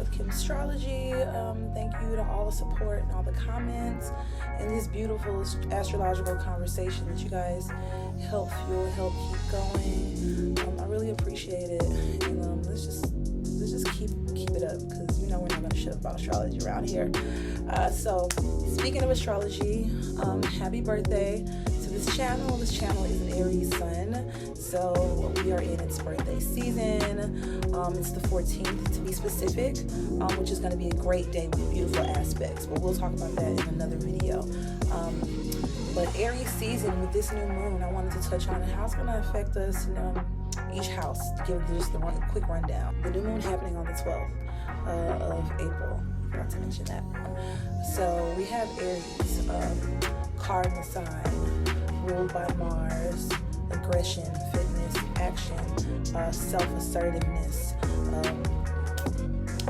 with Kimstrology. Thank you to all the support and all the comments and this beautiful astrological conversation that you guys help fuel, help keep going. I really appreciate it, and let's just keep it up, because we're not going to shut up about astrology around here. So speaking of astrology, happy birthday to this channel. This channel is an Aries sun, so we are in its birthday season. It's the 14th to be specific, which is going to be a great day with beautiful aspects, but we'll talk about that in another video. But Aries season with this new moon, I wanted to touch on how it's going to affect us in each house. To give just the quick rundown. The new moon happening on the 12th of April. I forgot to mention that. So we have Aries, cardinal sign, ruled by Mars, aggression, fitness, action, self-assertiveness,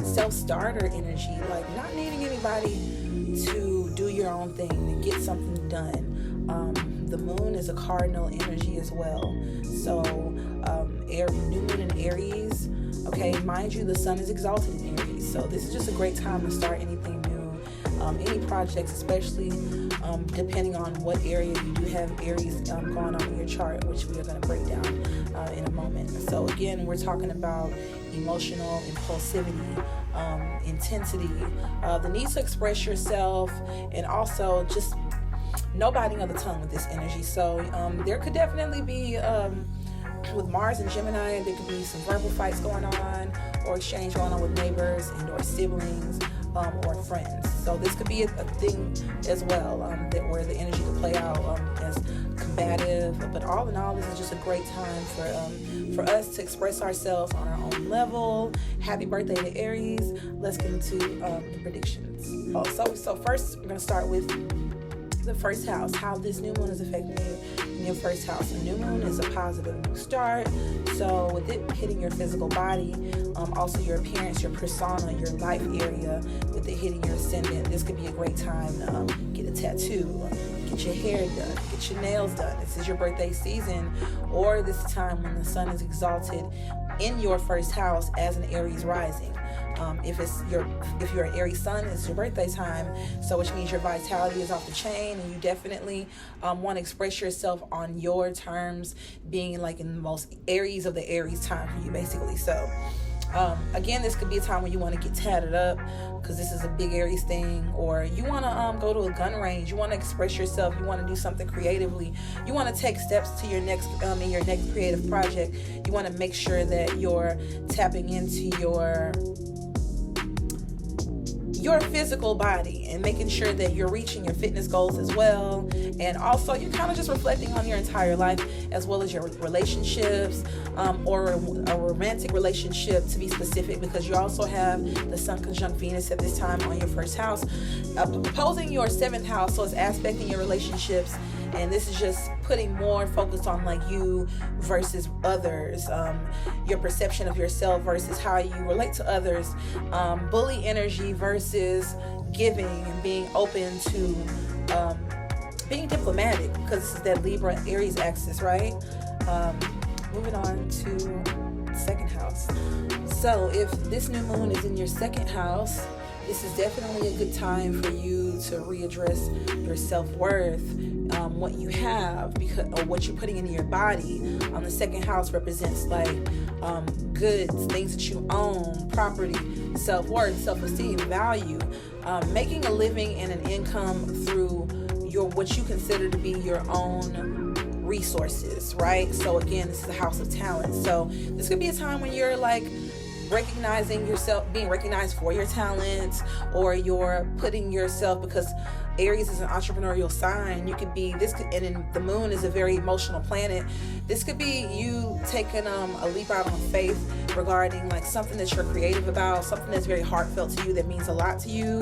self-starter energy, like not needing anybody to do your own thing and get something done. The moon is a cardinal energy as well. So new moon in Aries, okay, mind you, the sun is exalted in Aries, so this is just a great time to start anything new, any projects, especially depending on what area you do have Aries going on in your chart, which we are going to break down in a moment. So again, we're talking about emotional impulsivity, intensity, the need to express yourself, and also just no biting of the tongue with this energy. So there could definitely be with Mars and Gemini, there could be some verbal fights going on, or exchange going on with neighbors and or siblings, or friends. So this could be a thing as well, where the energy could play out as combative. But all in all, this is just a great time for us to express ourselves on our own level. Happy birthday to Aries. Let's get into the predictions. So first, we're going to start with the first house, how this new moon is affecting you in your first house. The new moon is a positive new start, so with it hitting your physical body, also your appearance, your persona, your life area, with it hitting your ascendant, this could be a great time to get a tattoo, get your hair done, get your nails done. This is your birthday season, or this time when the sun is exalted in your first house as an Aries rising. If you're an Aries sun, it's your birthday time, so which means your vitality is off the chain, and you definitely want to express yourself on your terms, being like in the most Aries of the Aries time for you, basically. So again, this could be a time when you want to get tatted up, because this is a big Aries thing, or you want to go to a gun range, you want to express yourself, you want to do something creatively, you want to take steps to your next in your next creative project. You want to make sure that you're tapping into your physical body and making sure that you're reaching your fitness goals as well. And also, you're kind of just reflecting on your entire life, as well as your relationships, or a romantic relationship, to be specific, because you also have the sun conjunct Venus at this time on your first house, opposing your 7th house, so it's aspecting your relationships. And this is just putting more focus on like you versus others, your perception of yourself versus how you relate to others, bully energy versus giving and being open to being diplomatic, because this is that Libra Aries axis, right? Moving on to the 2nd house. So if this new moon is in your 2nd house, this is definitely a good time for you to readdress your self-worth, what you have, or what you're putting into your body. The 2nd house represents like goods, things that you own, property, self-worth, self-esteem, value, making a living and an income through what you consider to be your own resources, right? So again, this is the house of talent. So this could be a time when you're like recognizing yourself, being recognized for your talents, or you're putting yourself, because Aries is an entrepreneurial sign. You could be and then the moon is a very emotional planet. This could be you taking a leap out on faith regarding like something that you're creative about, something that's very heartfelt to you, that means a lot to you,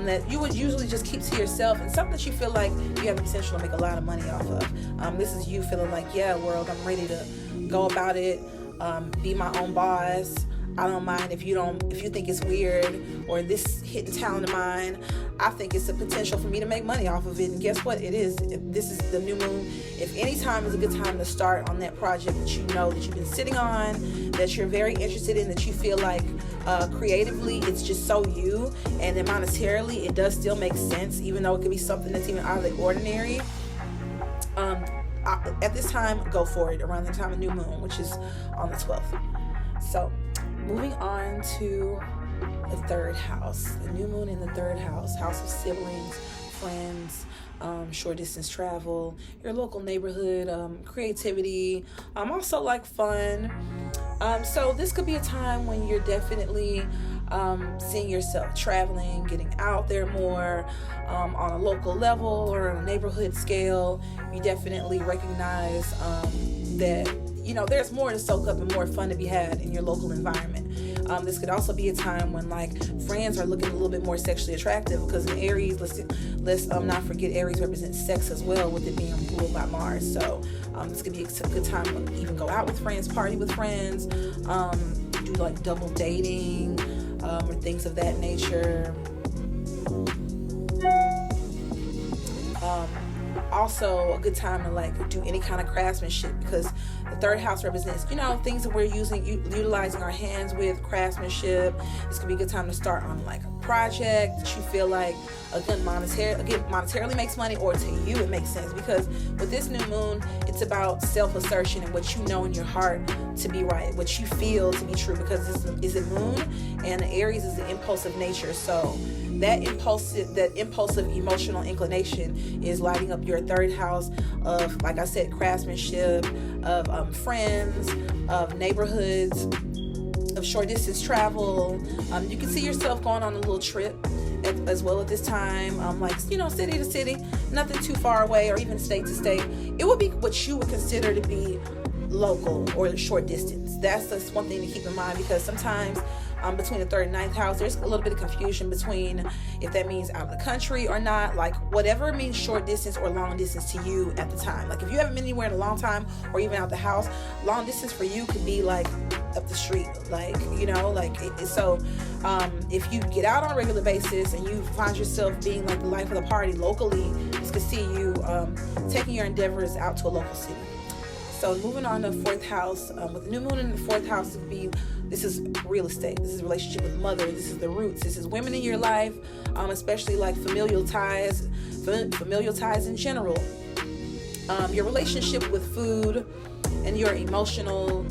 that you would usually just keep to yourself, and something that you feel like you have the potential to make a lot of money off of. This is you feeling like, yeah, world, I'm ready to go about it, be my own boss. I don't mind if you think it's weird, or this hidden talent of mine. I think it's a potential for me to make money off of it. And guess what? It is. This is the new moon. If any time is a good time to start on that project that you know that you've been sitting on, that you're very interested in, that you feel like creatively it's just so you, and then monetarily it does still make sense, even though it could be something that's even out of the ordinary. At this time, go for it around the time of new moon, which is on the 12th. So moving on to the third house, the new moon in the third house, house of siblings, friends, short distance travel, your local neighborhood, creativity, also like fun. So this could be a time when you're definitely seeing yourself traveling, getting out there more, on a local level or on a neighborhood scale. You definitely recognize that, you know, there's more to soak up and more fun to be had in your local environment. This could also be a time when like friends are looking a little bit more sexually attractive, because in Aries, let's not forget, Aries represents sex as well, with it being ruled by Mars. So this could be a good time to even go out with friends, party with friends, do like double dating, or things of that nature. Also a good time to like do any kind of craftsmanship, because the third house represents, you know, things that we're utilizing our hands with, craftsmanship. This could be a good time to start on like a project that you feel like monetarily makes money, or to you it makes sense, because with this new moon it's about self-assertion and what you know in your heart to be right, what you feel to be true, because this is a moon and Aries is the impulsive nature. So that impulsive emotional inclination is lighting up your third house of, like I said, craftsmanship, of friends, of neighborhoods, of short distance travel. You can see yourself going on a little trip as well at this time, like, you know, city to city, nothing too far away, or even state to state. It would be what you would consider to be local or short distance. That's just one thing to keep in mind, because sometimes between the third and ninth house, there's a little bit of confusion between if that means out of the country or not. Like, whatever means short distance or long distance to you at the time. Like, if you haven't been anywhere in a long time, or even out the house, long distance for you could be like up the street, like, you know, like so if you get out on a regular basis and you find yourself being like the life of the party locally, this could see you taking your endeavors out to a local city. So moving on to fourth house, with the new moon in the fourth house, this is real estate. This is relationship with mother. This is the roots. This is women in your life, especially like familial ties in general. Your relationship with food and your emotional,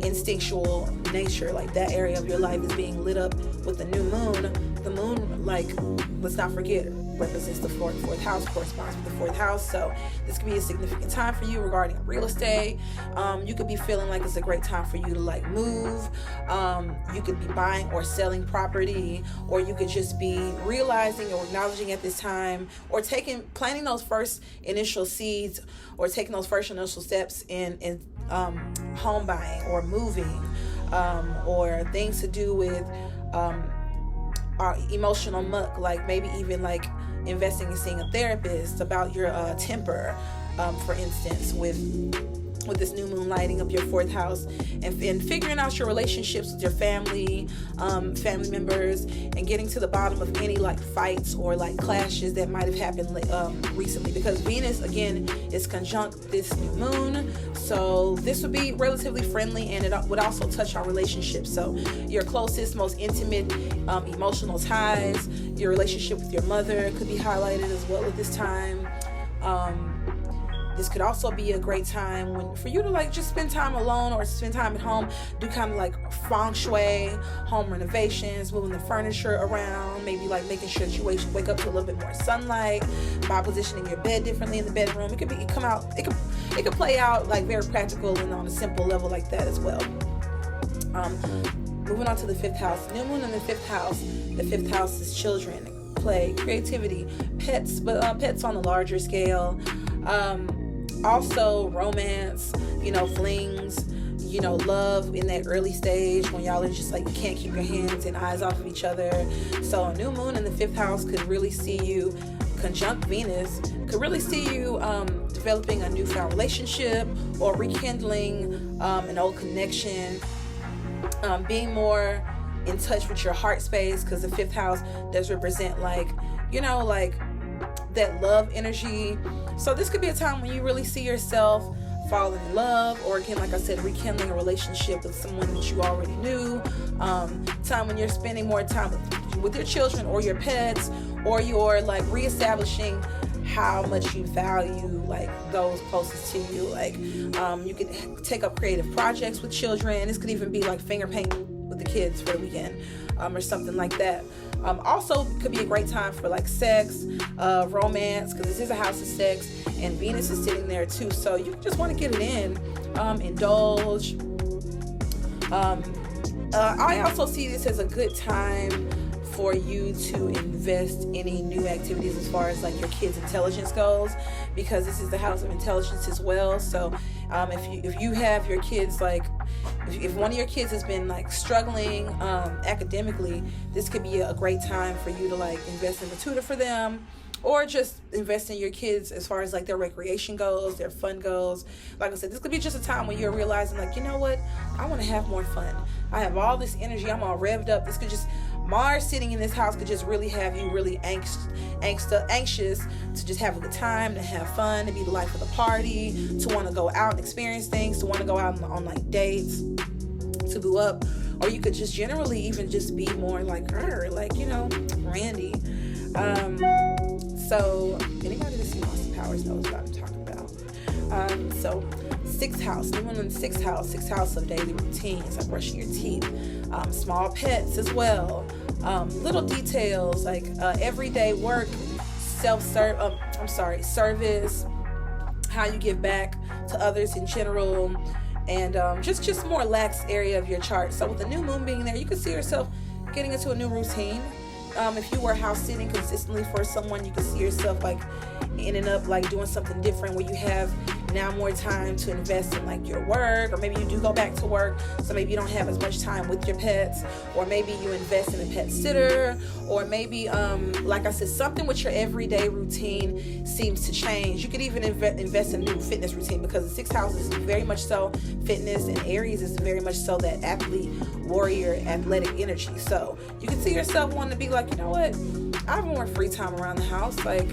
instinctual nature, like that area of your life is being lit up with the new moon. The moon, like, let's not forget, represents the fourth house, corresponds with the fourth house. So this could be a significant time for you regarding real estate. You could be feeling like it's a great time for you to like move. You could be buying or selling property, or you could just be realizing or acknowledging at this time, or planting those first initial seeds, or taking those first initial steps in home buying or moving, or things to do with our emotional muck, like maybe even like investing in seeing a therapist about your temper, for instance, with this new moon lighting up your fourth house, and figuring out your relationships with your family members, and getting to the bottom of any like fights or like clashes that might have happened recently, because Venus again is conjunct this new moon. So this would be relatively friendly, and it would also touch our relationships. So your closest, most intimate emotional ties, your relationship with your mother could be highlighted as well at this time. This could also be a great time for you to like just spend time alone, or spend time at home, do kind of like feng shui, home renovations, moving the furniture around, maybe like making sure that you wake up to a little bit more sunlight by positioning your bed differently in the bedroom. It could play out like very practical and on a simple level like that as well. Moving on to the fifth house, new moon in the fifth house. The fifth house is children, play, creativity, pets, but pets on a larger scale. Also romance, you know, flings, you know, love in that early stage when y'all are just like, you can't keep your hands and eyes off of each other. So a new moon in the fifth house could really see you conjunct Venus, could really see you developing a newfound relationship, or rekindling an old connection, being more in touch with your heart space, because the fifth house does represent like, you know, like that love energy. So this could be a time when you really see yourself falling in love, or again, like I said, rekindling a relationship with someone that you already knew. Time when you're spending more time with your children or your pets, or you're like reestablishing how much you value like those closest to you. Like you could take up creative projects with children. This could even be like finger painting with the kids for the weekend, or something like that. Also could be a great time for like sex, romance, because this is a house of sex, and Venus is sitting there too, so you just want to get it in, indulge. I also see this as a good time for you to invest any new activities as far as like your kids' intelligence goes, because this is the house of intelligence as well. So if you have your kids, like if one of your kids has been like struggling academically, this could be a great time for you to like invest in a tutor for them, or just invest in your kids as far as like their recreation goes, their fun goes. Like I said, this could be just a time when you're realizing like, you know what, I want to have more fun. I have all this energy, I'm all revved up. This could just, Mars sitting in this house could just really have you really anxious to just have a good time, to have fun, to be the life of the party, to want to go out and experience things, to want to go out on like dates, to boo up. Or you could just generally even just be more like her, like, you know, Randy. So anybody that sees Austin Powers knows what I'm talking about. So 6th house, new one in the 6th house of daily routines, like brushing your teeth, small pets as well, little details like everyday work, service, how you give back to others in general, and just more lax area of your chart. So with the new moon being there, you can see yourself getting into a new routine. If you were house sitting consistently for someone, you can see yourself like ending up like doing something different, where you have now more time to invest in like your work, or maybe you do go back to work, so maybe you don't have as much time with your pets, or maybe you invest in a pet sitter, or maybe like I said, something with your everyday routine seems to change. You could even invest in a new fitness routine, because the 6th house is very much so fitness, and Aries is very much so that athlete, warrior, athletic energy. So you can see yourself wanting to be like, you know what, I have more free time around the house. Like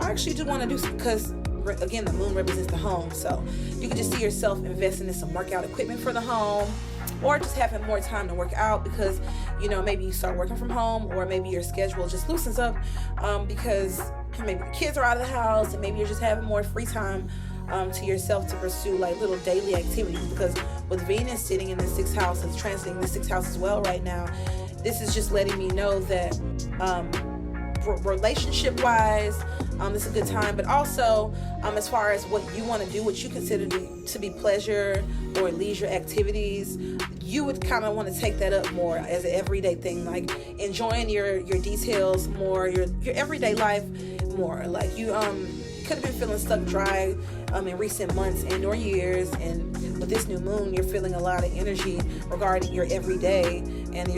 I actually do want to do some, because again, the moon represents the home. So you can just see yourself investing in some workout equipment for the home, or just having more time to work out, because, you know, maybe you start working from home, or maybe your schedule just loosens up because maybe the kids are out of the house, and maybe you're just having more free time to yourself to pursue like little daily activities. Because with Venus sitting in the 6th house, it's transiting the 6th house as well right now, this is just letting me know that relationship wise, it's a good time. But also as far as what you want to do, what you consider to be pleasure or leisure activities, you would kind of want to take that up more as an everyday thing, like enjoying your details more, your everyday life more. Like you could have been feeling stuck dry in recent months and or years, and with this new moon you're feeling a lot of energy regarding your everyday, and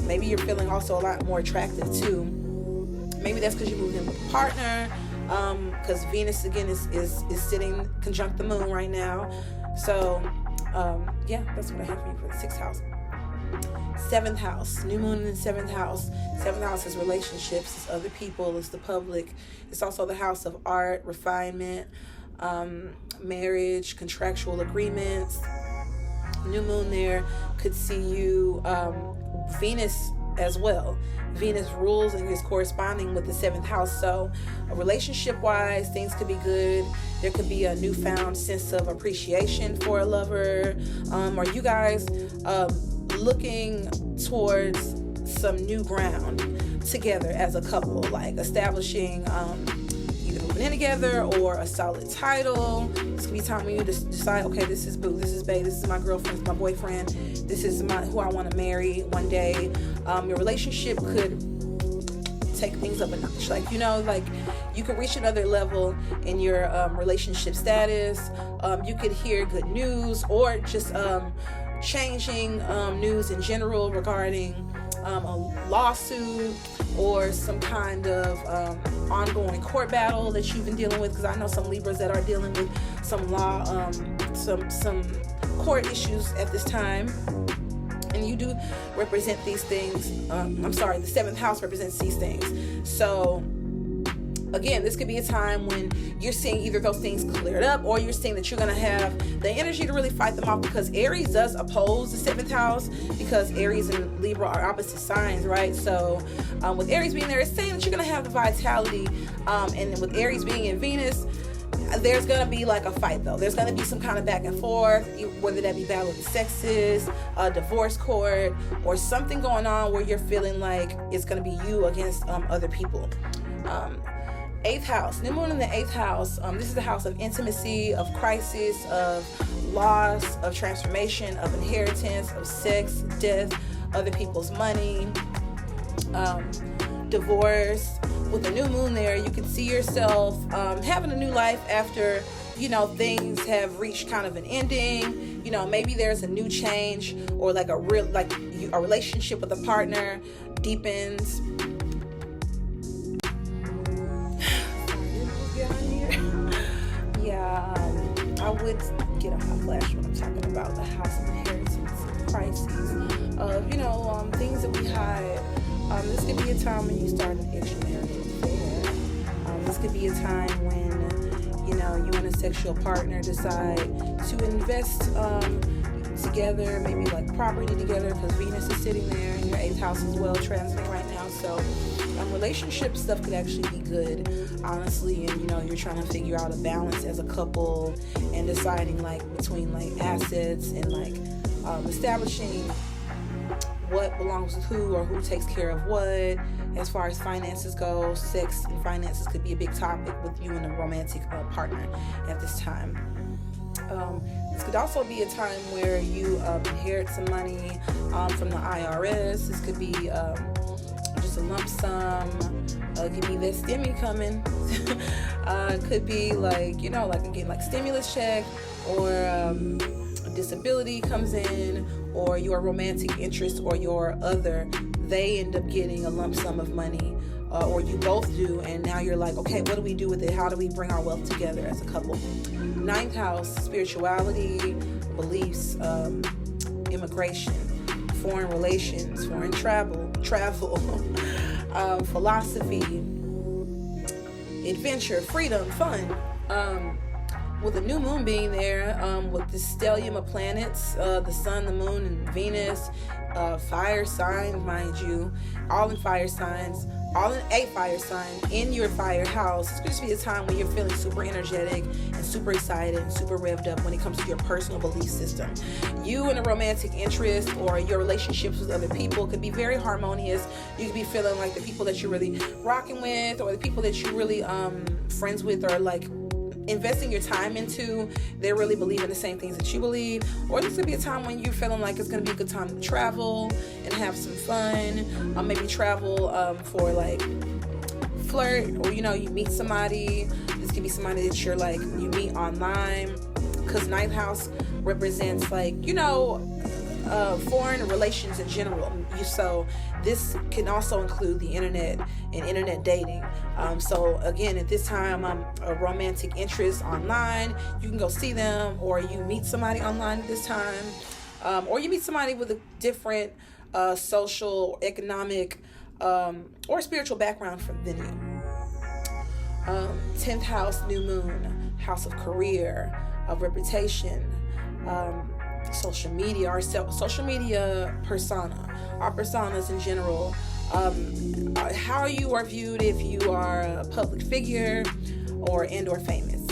maybe you're feeling also a lot more attractive too. Maybe that's because you moved in with a partner, because Venus again is sitting conjunct the moon right now. So yeah, that's what I have for you for the 6th house. 7th house, new moon in the 7th house. 7th house is relationships, it's other people, it's the public. It's also the house of art, refinement, marriage, contractual agreements. New moon there could see you, Venus as well. Venus rules and is corresponding with the 7th house. So relationship wise, things could be good. There could be a newfound sense of appreciation for a lover, or you guys looking towards some new ground together as a couple, like establishing either moving in together or a solid title. This could be time when you just decide, okay, this is boo, this is babe, this is my girlfriend, this is my boyfriend, this is who I want to marry one day. Your relationship could take things up a notch, like, you know, like you could reach another level in your relationship status. You could hear good news, or just changing news in general regarding a lawsuit or some kind of ongoing court battle that you've been dealing with, because I know some Libras that are dealing with some law, some court issues at this time. And you do represent these things. The 7th house represents these things. So again, this could be a time when you're seeing either those things cleared up, or you're seeing that you're going to have the energy to really fight them off, because Aries does oppose the 7th house, because Aries and Libra are opposite signs, right? So with Aries being there, it's saying that you're going to have the vitality, and with Aries being in Venus, there's going to be like a fight, though. There's going to be some kind of back and forth, whether that be battle of the sexes, a divorce court, or something going on where you're feeling like it's going to be you against other people. 8th house, new moon in the 8th house. This is the house of intimacy, of crisis, of loss, of transformation, of inheritance, of sex, death, other people's money, divorce. With the new moon there, you can see yourself having a new life after, things have reached kind of an ending. Maybe there's a new change, or like a relationship with a partner deepens. I would get a hot flash when I'm talking about the house of inheritance, crises, of, things that we hide. This could be a time when you start an extramarital affair. This could be a time when, you and a sexual partner decide to invest together, maybe like property together, because Venus is sitting there in your 8th house as well, transiting right now. So relationship stuff could actually be good, honestly, and you're trying to figure out a balance as a couple, and deciding between assets, and establishing what belongs to who, or who takes care of what. As far as finances go, sex and finances could be a big topic with you and a romantic partner at this time. This could also be a time where you inherit some money from the IRS. This could be just a lump sum. It could be that stimmy coming. Could be again, stimulus check, or disability comes in, or your romantic interest or your other, they end up getting a lump sum of money, or you both do, and now you're like, okay, what do we do with it? How do we bring our wealth together as a couple? 9th house, spirituality, beliefs, immigration, foreign relations, foreign travel, philosophy, adventure, freedom, fun. With the new moon being there, with the stellium of planets, the sun, the moon, and Venus, fire signs, mind you, all in fire signs, all in a fire sign in your fire house. It's going to be a time when you're feeling super energetic and super excited and super revved up when it comes to your personal belief system. You and a romantic interest, or your relationships with other people, could be very harmonious. You could be feeling like the people that you're really rocking with, or the people that you're really friends with, or investing your time into, they really believe in the same things that you believe. Or this could be a time when you're feeling like it's going to be a good time to travel and have some fun. Maybe travel for flirt, or you meet somebody. This could be somebody that you meet online, because 9th house represents foreign relations in general. So this can also include the internet and internet dating. So again, at this time, a romantic interest online, you can go see them, or you meet somebody online at this time, or you meet somebody with a different social, economic, or spiritual background than you. 10th house, new moon, house of career, of reputation, social media, our social media persona, our personas in general, how you are viewed if you are a public figure or famous.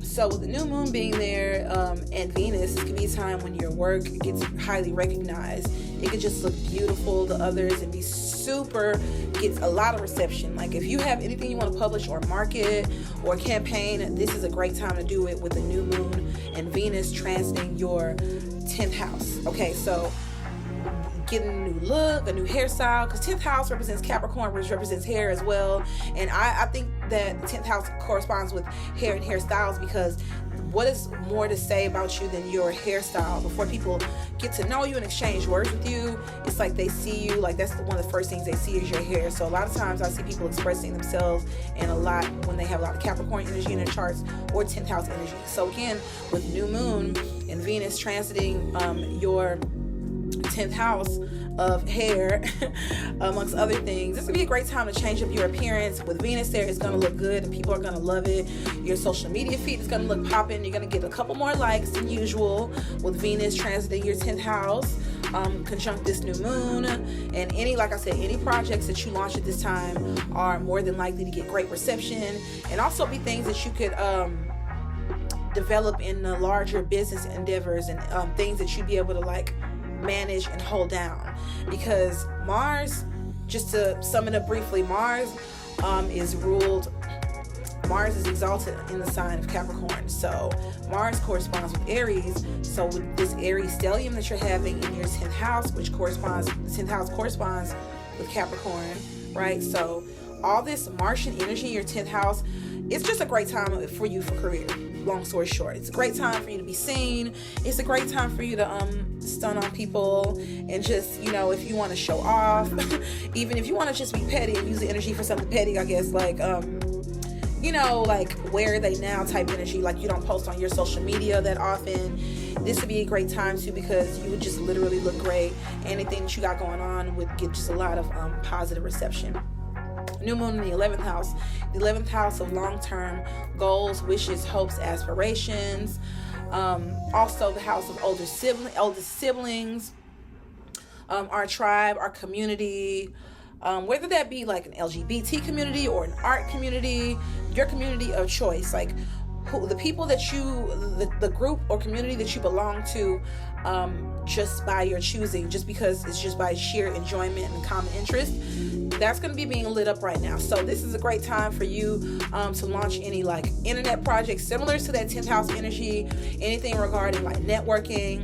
So with the new moon being there, and Venus, it could be a time when your work gets highly recognized. It could just look beautiful to others and gets a lot of reception. If you have anything you want to publish or market or campaign, this is a great time to do it with the new moon and Venus transiting your 10th house. Okay, so getting a new look, a new hairstyle, because 10th house represents Capricorn, which represents hair as well. And I think that the 10th house corresponds with hair and hairstyles, because what is more to say about you than your hairstyle? Before people get to know you and exchange words with you, it's like they see you, that's one of the first things they see is your hair. So a lot of times I see people expressing themselves in a lot when they have a lot of Capricorn energy in their charts, or 10th house energy. So again, with new moon and Venus transiting your 10th house, of hair, amongst other things. This would be a great time to change up your appearance. With Venus there, it's going to look good and people are going to love it. Your social media feed is going to look popping. You're going to get a couple more likes than usual with Venus transiting your 10th house, conjunct this new moon. And like I said, any projects that you launch at this time are more than likely to get great reception, and also be things that you could develop in the larger business endeavors, and things that you'd be able to like manage and hold down. Because Mars, just to sum it up briefly, Mars is exalted in the sign of Capricorn. So Mars corresponds with Aries. So with this Aries stellium that you're having in your 10th house, the 10th house corresponds with Capricorn, right? So all this Martian energy in your 10th house, it's just a great time for you for career. Long story short, it's a great time for you to be seen. It's a great time for you to stun on people, and just, you know, if you want to show off, even if you want to just be petty and use the energy for something petty, I guess, like you know, like where are they now type energy, like you don't post on your social media that often. This would be a great time too, because you would just literally look great. Anything that you got going on would get just a lot of positive reception. New moon in the 11th house. The 11th house of long-term goals, wishes, hopes, aspirations. Also the house of oldest siblings, our tribe, our community, whether that be like an LGBT community or an art community, your community of choice, like the people that the group or community that you belong to, just by your choosing, just because it's just by sheer enjoyment and common interest. That's going to be being lit up right now. So this is a great time for you to launch any like internet projects similar to that 10th house energy. Anything regarding like networking,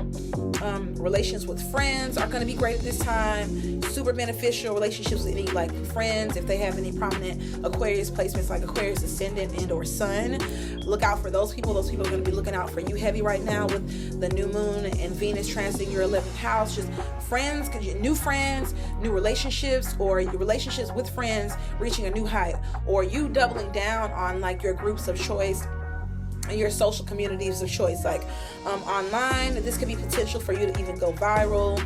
relations with friends are going to be great at this time. Super beneficial relationships with any like friends, if they have any prominent Aquarius placements like Aquarius ascendant and or sun. Look out for those people. Those people are going to be looking out for you heavy right now with the new moon and Venus transiting your 11th house. Just friends, new friends, new relationships, or your relationships with friends reaching a new height, or you doubling down on like your groups of choice and your social communities of choice, like online. This could be potential for you to even go viral,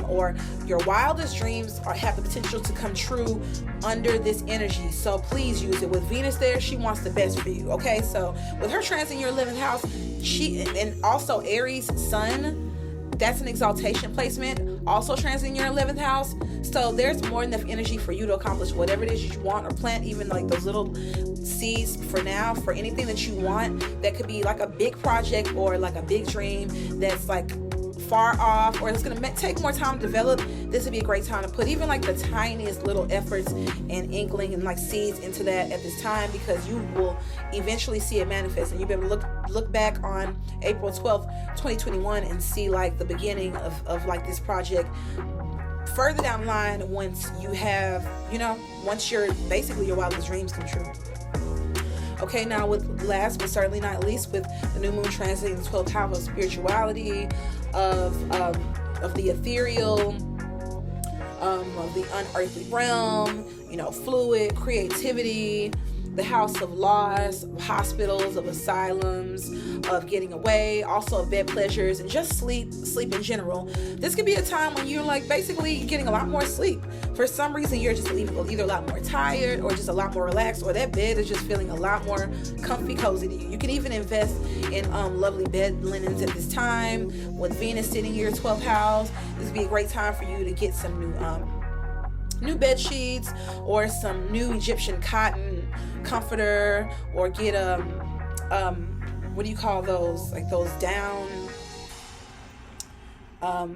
or your wildest dreams have the potential to come true under this energy. So please use it. With Venus there, she wants the best for you. Okay, so with her transit in your 11th house, and also Aries sun, that's an exaltation placement, also transiting your 11th house. So there's more than enough energy for you to accomplish whatever it is you want, or plant even like those little seeds for now for anything that you want. That could be like a big project or like a big dream that's like far off, or it's going to take more time to develop. This would be a great time to put even like the tiniest little efforts and inkling and like seeds into that at this time, because you will eventually see it manifest, and you'll be able to look back on April 12th 2021 and see like the beginning of like this project further down the line, once you have, you know, once your wildest dreams come true. Okay, now with last but certainly not least, with the new moon transiting the 12th house of spirituality, of the ethereal, of the unearthly realm, you know, fluid, creativity, the house of loss, of hospitals, of asylums, of getting away, also of bed pleasures, and just sleep in general. This could be a time when you're like basically getting a lot more sleep. For some reason, you're just either a lot more tired or just a lot more relaxed, or that bed is just feeling a lot more comfy, cozy to you. You can even invest in lovely bed linens at this time. With Venus sitting in your 12th house, this would be a great time for you to get some new bed sheets, or some new Egyptian cotton comforter, or get what do you call those, like those down, I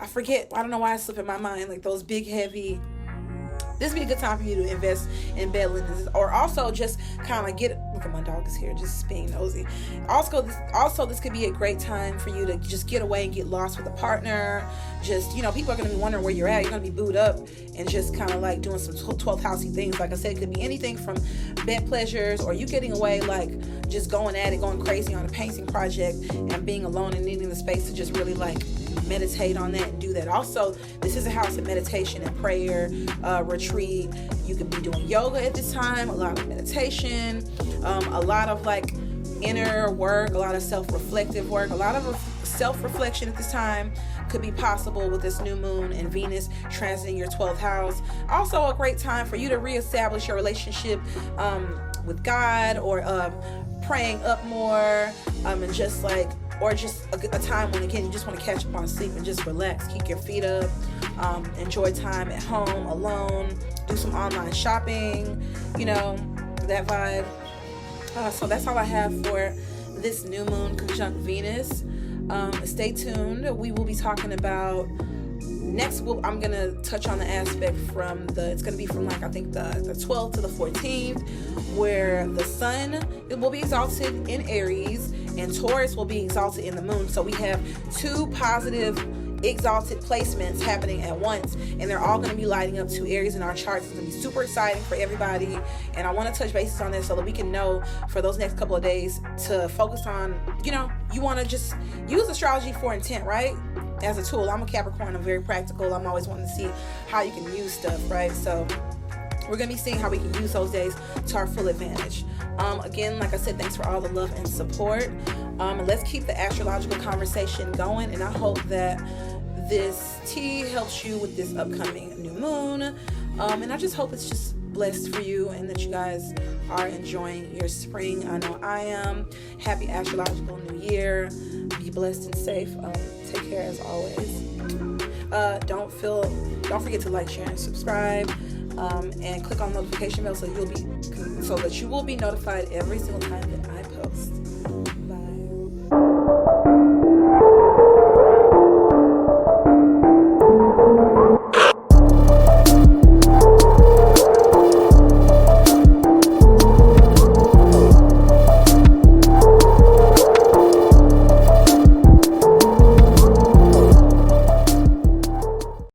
forget, I don't know why it's slipping my mind, like those big heavy. This would be a good time for you to invest in bed linens, or also just kind of look at my dog is here, just being nosy. Also, this could be a great time for you to just get away and get lost with a partner. Just, you know, people are going to be wondering where you're at. You're going to be booed up and just kind of like doing some 12th housey things. Like I said, it could be anything from bed pleasures, or you getting away, like just going at it, going crazy on a painting project, and being alone and needing the space to just really like meditate on that and do that. Also, this is a house of meditation and prayer, retreat. You could be doing yoga at this time, a lot of meditation, a lot of like inner work, a lot of self-reflective work, a lot of self-reflection at this time could be possible with this new moon and Venus transiting your 12th house. Also a great time for you to reestablish your relationship with God, or praying up more, and just like, or just a time when, again, you just want to catch up on sleep and just relax, keep your feet up, enjoy time at home alone, do some online shopping, you know, that vibe. So that's all I have for this new moon conjunct Venus. Stay tuned. We will be talking about next. I'm gonna touch on the aspect from it's gonna be from like, I think the 12th to the 14th, where the sun, it will be exalted in Aries and Taurus will be exalted in the moon. So we have two positive exalted placements happening at once, and they're all going to be lighting up to Aries in our charts. It's going to be super exciting for everybody, and I want to touch bases on this so that we can know for those next couple of days to focus on, you know, you want to just use astrology for intent, right? As a tool. I'm a Capricorn. I'm very practical. I'm always wanting to see how you can use stuff, right? So we're going to be seeing how we can use those days to our full advantage. Again, like I said, thanks for all the love and support. Let's keep the astrological conversation going, and I hope that this tea helps you with this upcoming new moon. And I just hope it's just blessed for you and that you guys are enjoying your spring. I know I am. Happy astrological new year. Be blessed and safe. Take care as always. Don't forget to like, share, and subscribe. And click on the notification bell so that you will be notified every single time that